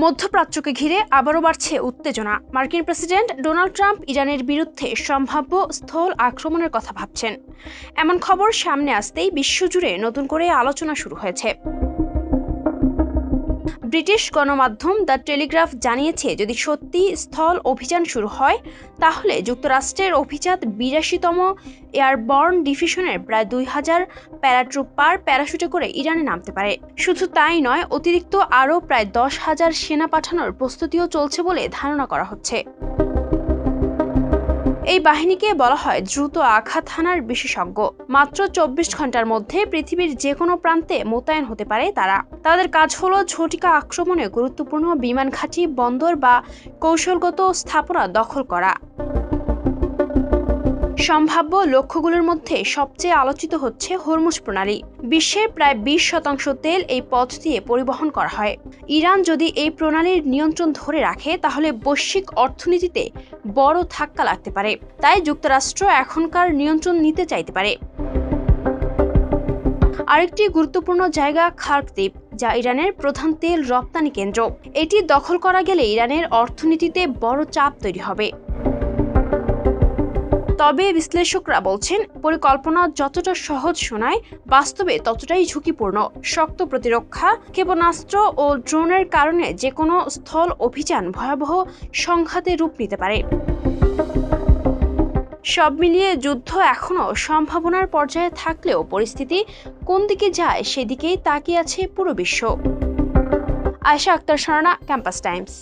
মধ্যপ্রাচ্যকে ঘিরে আবারও বাড়ছে উত্তেজনা। মার্কিন প্রেসিডেন্ট ডোনাল্ড ট্রাম্প ইরানের বিরুদ্ধে সম্ভাব্য স্থল আক্রমণের কথা ভাবছেন। এমন খবর সামনে আসতেই বিশ্বজুড়ে নতুন করে আলোচনা শুরু হয়েছে। ব্রিটিশ গণমাধ্যম দ্য টেলিগ্রাফ জানিয়েছে, যদি সত্যি স্থল অভিযান শুরু হয় তাহলে যুক্তরাষ্ট্রের অভিজাত ৮২তম এয়ারবর্ন ডিভিশনের প্রায় ২,০০০ প্যারাট্রুপার প্যারাশুটে করে ইরানে নামতে পারে। শুধু তাই নয়, অতিরিক্ত আরও প্রায় ১০,০০০ সেনা পাঠানোর প্রস্তুতিও চলছে বলে ধারণা করা হচ্ছে। এই বাহিনীকে বলা হয় দ্রুত আঘাত হানার বিশেষজ্ঞ। মাত্র ২৪ ঘন্টার মধ্যে পৃথিবীর যে কোনো প্রান্তে মোতায়েন হতে পারে তারা। তাদের কাজ হলো ঝটিকা আক্রমণে গুরুত্বপূর্ণ বিমান ঘাঁটি, বন্দর বা কৌশলগত স্থাপনা দখল করা। সম্ভাব্য লক্ষ্যগুলোর মধ্যে সবচেয়ে আলোচিত হচ্ছে হরমুজ প্রণালী। বিশ্বের প্রায় ২০% তেল এই পথ দিয়ে পরিবহন করা হয়। ইরান যদি এই প্রণালীর নিয়ন্ত্রণ ধরে রাখে তাহলে বৈশ্বিক অর্থনীতিতে বড় ধাক্কা লাগতে পারে। তাই যুক্তরাষ্ট্র এখনকার নিয়ন্ত্রণ নিতে চাইতে পারে। আরেকটি গুরুত্বপূর্ণ জায়গা খার্ক দ্বীপ, যা ইরানের প্রধান তেল রপ্তানি কেন্দ্র। এটি দখল করা গেলে ইরানের অর্থনীতিতে বড় চাপ তৈরি হবে। তবে বিশ্লেষকরা বলছেন, পরিকল্পনা যতটা সহজ শোনায়, বাস্তবে ততটাই ঝুঁকিপূর্ণ। শক্ত প্রতিরক্ষা, ক্ষেপণাস্ত্র ও ড্রোনের কারণে যে কোনো স্থল অভিযান ভয়াবহ সংঘাতে রূপ নিতে পারে। সব মিলিয়ে যুদ্ধ এখনও সম্ভাবনার পর্যায়ে থাকলেও পরিস্থিতি কোন দিকে যায় সেদিকেই তাকিয়ে আছে পুরো বিশ্ব। Ayesha Akter, Swarna, Campus Times.